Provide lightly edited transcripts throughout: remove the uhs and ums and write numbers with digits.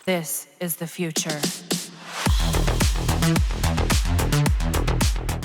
This is the future.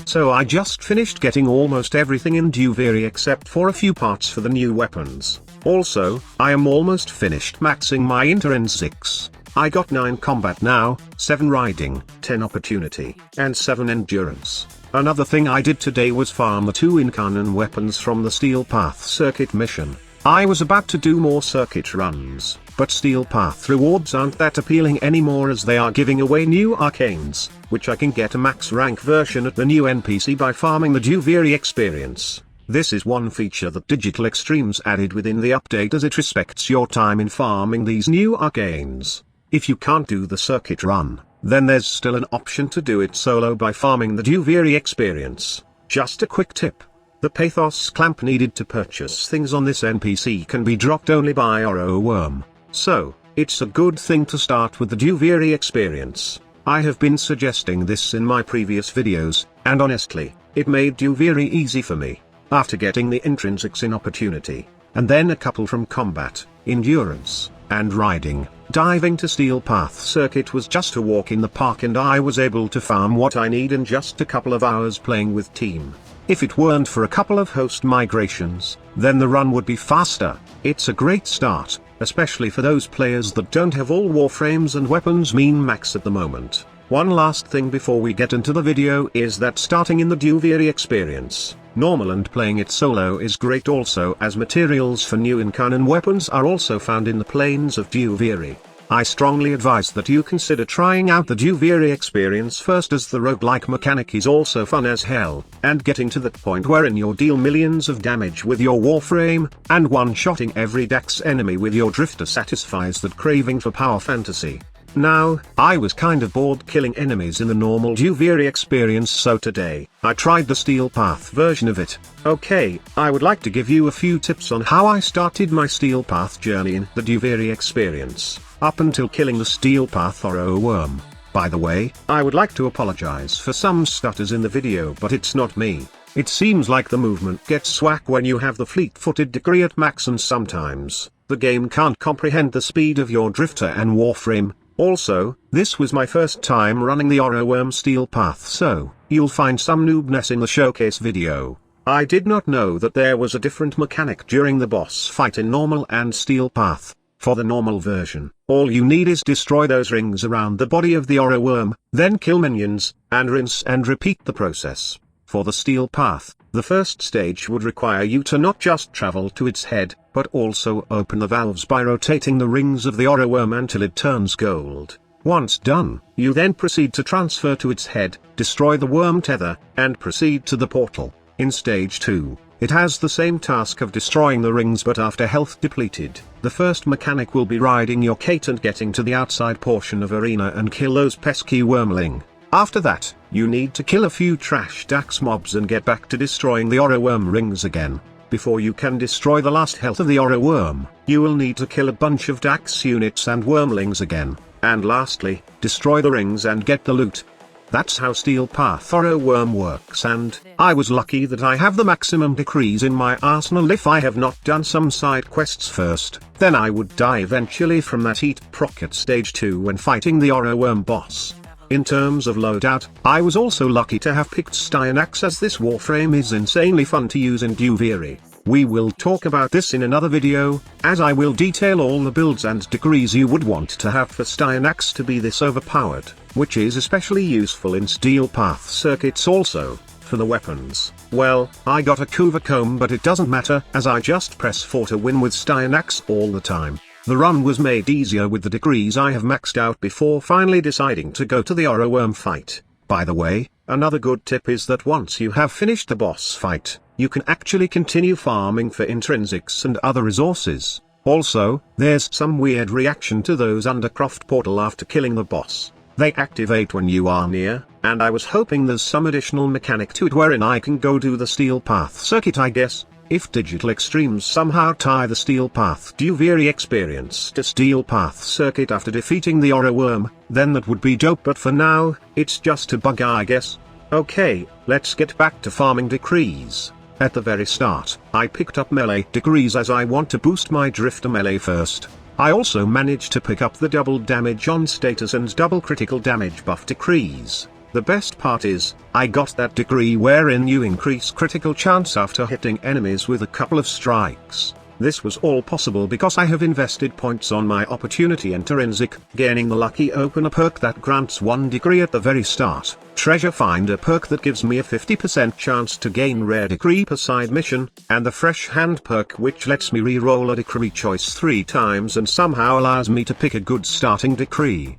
So I just finished getting almost everything in Duviri except for a few parts for the new weapons. Also, I am almost finished maxing my intrinsics. I got 9 combat now, 7 riding, 10 opportunity, and 7 endurance. Another thing I did today was farm the 2 incarnate weapons from the Steel Path Circuit mission. I was about to do more circuit runs, but Steel Path rewards aren't that appealing anymore as they are giving away new arcanes, which I can get a max rank version at the new NPC by farming the Duviri experience. This is one feature that Digital Extremes added within the update as it respects your time in farming these new arcanes. If you can't do the circuit run, then there's still an option to do it solo by farming the Duviri experience. Just a quick tip. The Pathos clamp needed to purchase things on this NPC can be dropped only by Orowyrm. So, it's a good thing to start with the Duviri experience. I have been suggesting this in my previous videos, and honestly, it made Duviri easy for me. After getting the intrinsics in opportunity, and then a couple from combat, endurance, and riding, diving to Steel Path Circuit was just a walk in the park and I was able to farm what I need in just a couple of hours playing with team. If it weren't for a couple of host migrations, then the run would be faster. It's a great start, especially for those players that don't have all Warframes and weapons min max at the moment. One last thing before we get into the video is that starting in the Duviri experience, normal and playing it solo is great also as materials for new incarnate weapons are also found in the plains of Duviri. I strongly advise that you consider trying out the Duviri experience first as the roguelike mechanic is also fun as hell, and getting to that point wherein you deal millions of damage with your Warframe, and one-shotting every Dax enemy with your Drifter satisfies that craving for power fantasy. Now, I was kind of bored killing enemies in the normal Duviri experience so today, I tried the Steel Path version of it. Okay, I would like to give you a few tips on how I started my Steel Path journey in the Duviri experience, up until killing the Steel Path Orowyrm. By the way, I would like to apologize for some stutters in the video but it's not me. It seems like the movement gets whack when you have the fleet-footed degree at max and sometimes, the game can't comprehend the speed of your Drifter and Warframe. Also, this was my first time running the Orowyrm Steel Path so, you'll find some noobness in the showcase video. I did not know that there was a different mechanic during the boss fight in normal and Steel Path. For the normal version, all you need is destroy those rings around the body of the Orowyrm, then kill minions, and rinse and repeat the process. For the Steel Path, the first stage would require you to not just travel to its head, but also open the valves by rotating the rings of the Orowyrm until it turns gold. Once done, you then proceed to transfer to its head, destroy the worm tether, and proceed to the portal. In stage 2, it has the same task of destroying the rings but after health depleted. The first mechanic will be riding your Kate and getting to the outside portion of arena and kill those pesky wormling. After that, you need to kill a few trash Dax mobs and get back to destroying the Orowyrm rings again. Before you can destroy the last health of the Orowyrm, you will need to kill a bunch of Dax units and wormlings again, and lastly, destroy the rings and get the loot. That's how Steel Path Orowyrm works and, I was lucky that I have the maximum decrees in my arsenal. If I have not done some side quests first, then I would die eventually from that Eat proc at stage 2 when fighting the Orowyrm boss. In terms of loadout, I was also lucky to have picked Styanax as this Warframe is insanely fun to use in Duviri. We will talk about this in another video, as I will detail all the builds and degrees you would want to have for Styanax to be this overpowered, which is especially useful in Steel Path circuits also. For the weapons, well, I got a Kuva comb but it doesn't matter as I just press 4 to win with Styanax all the time. The run was made easier with the degrees I have maxed out before finally deciding to go to the Orowyrm fight. By the way, another good tip is that once you have finished the boss fight, you can actually continue farming for intrinsics and other resources. Also, there's some weird reaction to those Undercroft portal after killing the boss. They activate when you are near, and I was hoping there's some additional mechanic to it wherein I can go do the Steel Path circuit I guess. If Digital Extremes somehow tie the Steel Path Duviri experience to Steel Path circuit after defeating the Orowyrm, then that would be dope but for now, it's just a bug I guess. Okay, let's get back to farming decrees. At the very start, I picked up melee decrees as I want to boost my Drifter melee first. I also managed to pick up the double damage on status and double critical damage buff decrees. The best part is, I got that degree wherein you increase critical chance after hitting enemies with a couple of strikes. This was all possible because I have invested points on my opportunity intrinsic, gaining the lucky opener perk that grants 1 degree at the very start, treasure finder perk that gives me a 50% chance to gain rare degree per side mission, and the fresh hand perk which lets me re-roll a decree choice 3 times and somehow allows me to pick a good starting decree.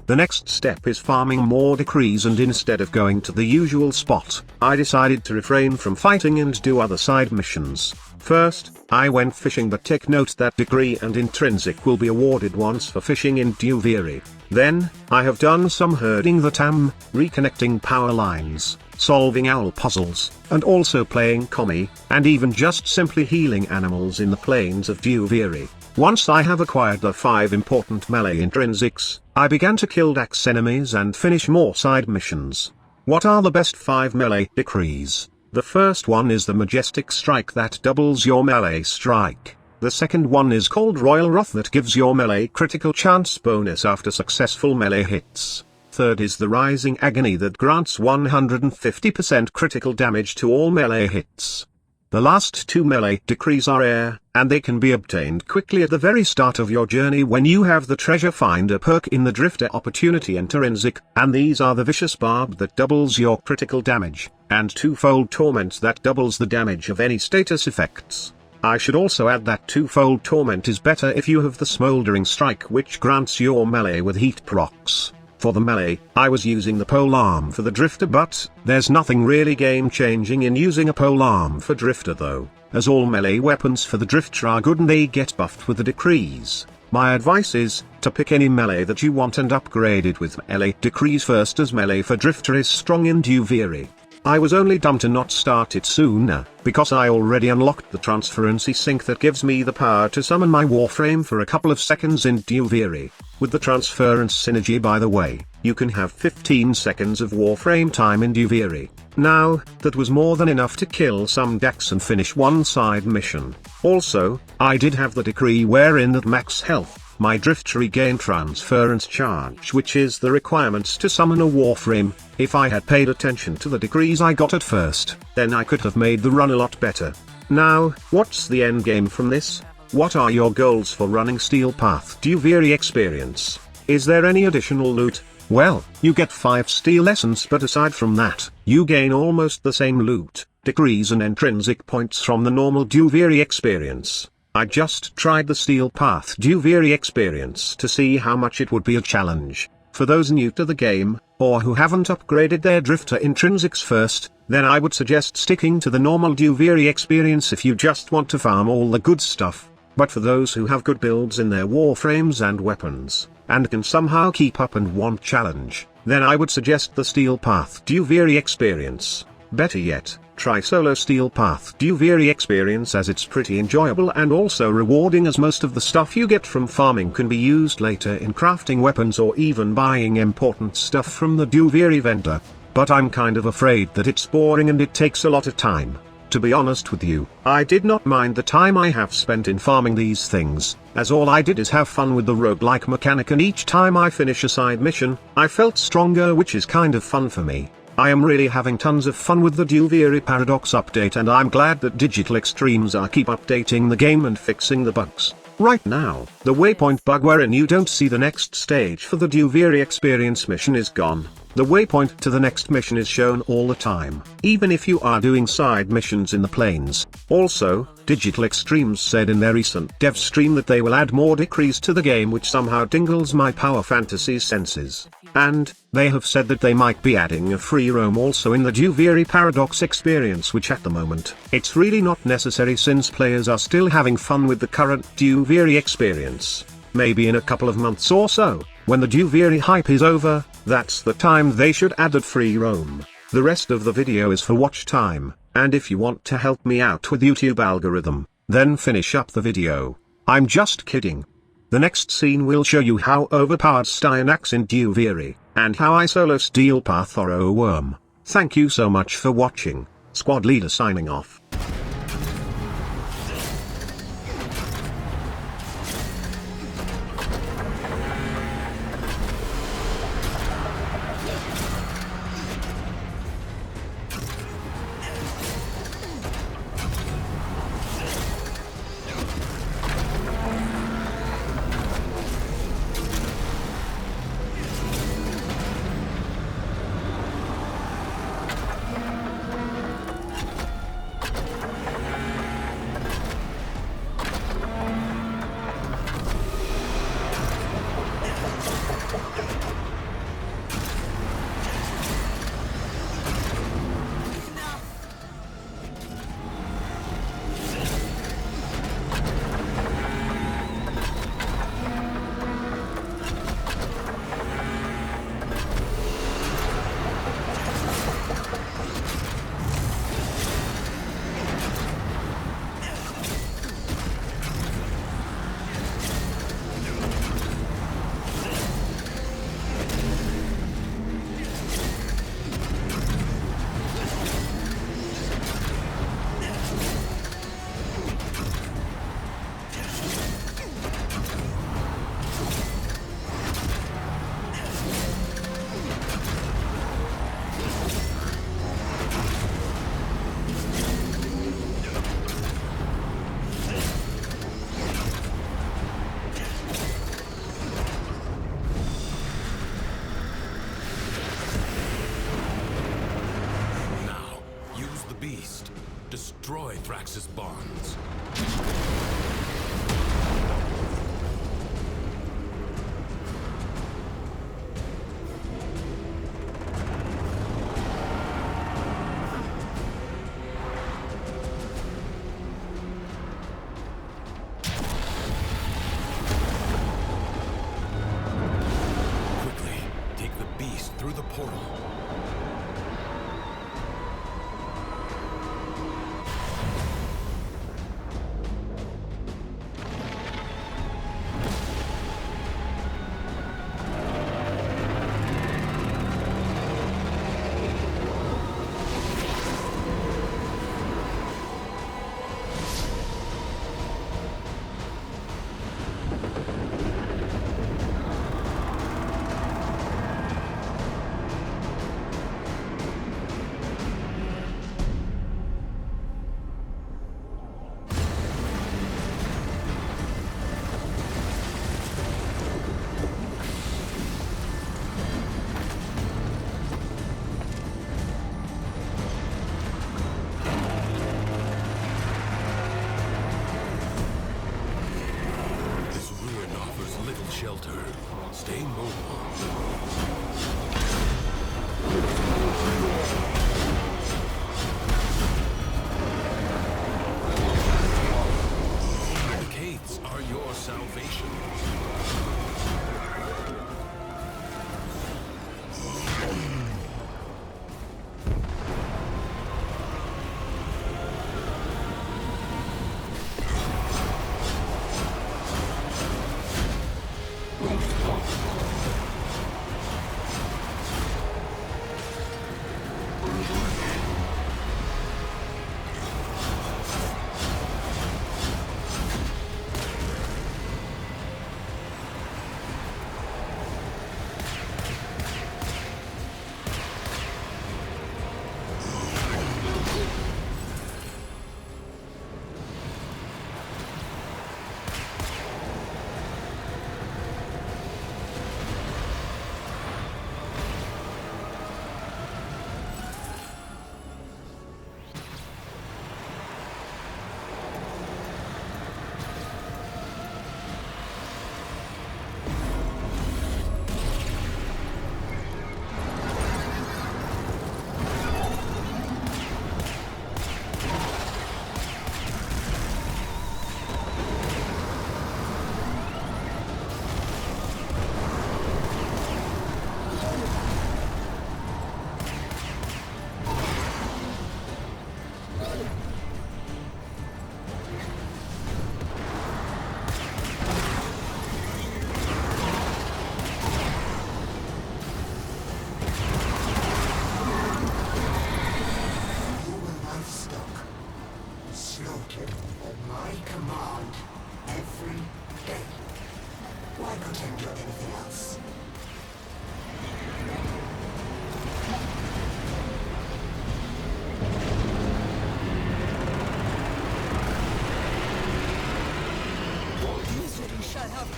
The next step is farming more decrees, and instead of going to the usual spot, I decided to refrain from fighting and do other side missions. First, I went fishing, but take note that degree and intrinsic will be awarded once for fishing in Duviri. Then, I have done some herding the tam, reconnecting power lines, solving owl puzzles, and also playing commie, and even just simply healing animals in the plains of Duviri. Once I have acquired the 5 important melee intrinsics, I began to kill Dax enemies and finish more side missions. What are the best 5 melee decrees? The first one is the Majestic Strike that doubles your melee strike. The second one is called Royal Wrath that gives your melee critical chance bonus after successful melee hits. Third is the Rising Agony that grants 150% critical damage to all melee hits. The last 2 melee decrees are rare, and they can be obtained quickly at the very start of your journey when you have the treasure finder perk in the Drifter opportunity intrinsic, and these are the Vicious Barb that doubles your critical damage, and Twofold Torment that doubles the damage of any status effects. I should also add that Twofold Torment is better if you have the Smoldering Strike which grants your melee with heat procs. For the melee, I was using the polearm for the Drifter, but there's nothing really game-changing in using a polearm for Drifter though, as all melee weapons for the Drifter are good and they get buffed with the decrees. My advice is, to pick any melee that you want and upgrade it with melee decrees first, as melee for Drifter is strong in Duviri. I was only dumb to not start it sooner, because I already unlocked the transferency sync that gives me the power to summon my Warframe for a couple of seconds in Duviri. With the transference synergy, by the way, you can have 15 seconds of Warframe time in Duviri. Now, that was more than enough to kill some Dax and finish one side mission. Also, I did have the decree wherein at max health, my Drift regain transference charge, which is the requirements to summon a Warframe. If I had paid attention to the decrees I got at first, then I could have made the run a lot better. Now, what's the end game from this? What are your goals for running Steel Path Duviri experience? Is there any additional loot? Well, you get 5 steel essence, but aside from that, you gain almost the same loot, decrees and intrinsic points from the normal Duviri experience. I just tried the Steel Path Duviri experience to see how much it would be a challenge. For those new to the game, or who haven't upgraded their Drifter intrinsics first, then I would suggest sticking to the normal Duviri experience if you just want to farm all the good stuff. But for those who have good builds in their Warframes and weapons, and can somehow keep up and want challenge, then I would suggest the Steel Path Duviri experience. Better yet, try solo Steel Path Duviri experience, as it's pretty enjoyable and also rewarding, as most of the stuff you get from farming can be used later in crafting weapons or even buying important stuff from the Duviri vendor. But I'm kind of afraid that it's boring and it takes a lot of time. To be honest with you, I did not mind the time I have spent in farming these things, as all I did is have fun with the roguelike mechanic, and each time I finish a side mission, I felt stronger, which is kind of fun for me. I am really having tons of fun with the Duviri Paradox update, and I'm glad that Digital Extremes are keep updating the game and fixing the bugs. Right now, the waypoint bug wherein you don't see the next stage for the Duviri experience mission is gone. The waypoint to the next mission is shown all the time, even if you are doing side missions in the plains. Also, Digital Extremes said in their recent dev stream that they will add more decrees to the game, which somehow tingles my power fantasy senses. And, they have said that they might be adding a free roam also in the Duviri Paradox experience, which at the moment, it's really not necessary since players are still having fun with the current Duviri experience. Maybe in a couple of months or so, when the Duviri hype is over, that's the time they should add that free roam. The rest of the video is for watch time, and if you want to help me out with YouTube algorithm, then finish up the video. I'm just kidding. The next scene will show you how overpowered Styanax in Duviri, and how I solo Steel Path Orowyrm. Thank you so much for watching. Squad Leader signing off. Thrax's bonds. Quickly, take the beast through the portal. Shelter. Stay mobile. The gates are your salvation.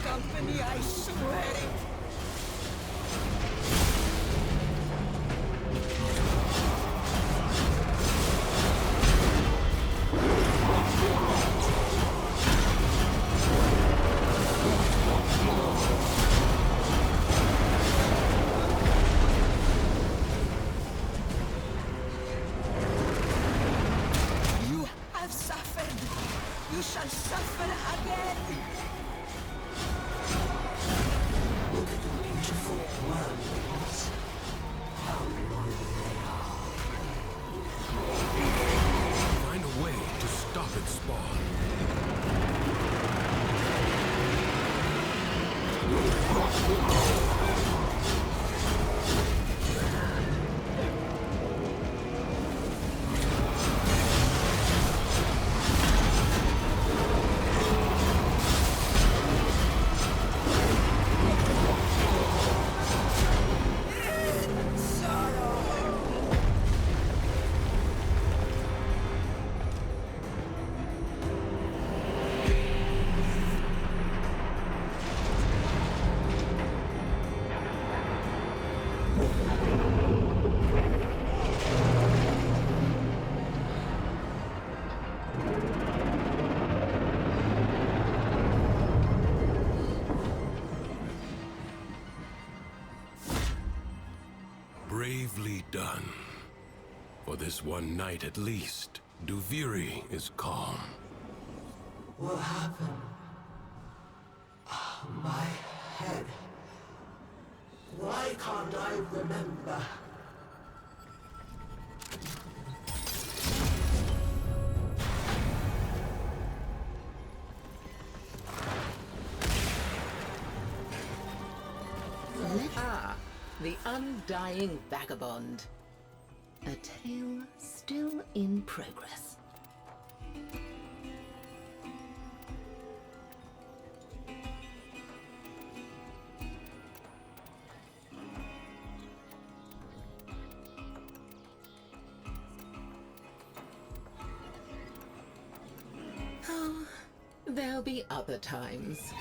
Company, I swear it. You have suffered. You shall suffer again. Look at the beautiful worms. How loyal they are. Find a way to stop its spawn. Bravely done. For this one night at least, Duviri is calm. What happened? My head. Why can't I remember? Ah, the undying vagabond. A tale still in progress. Oh, there'll be other times.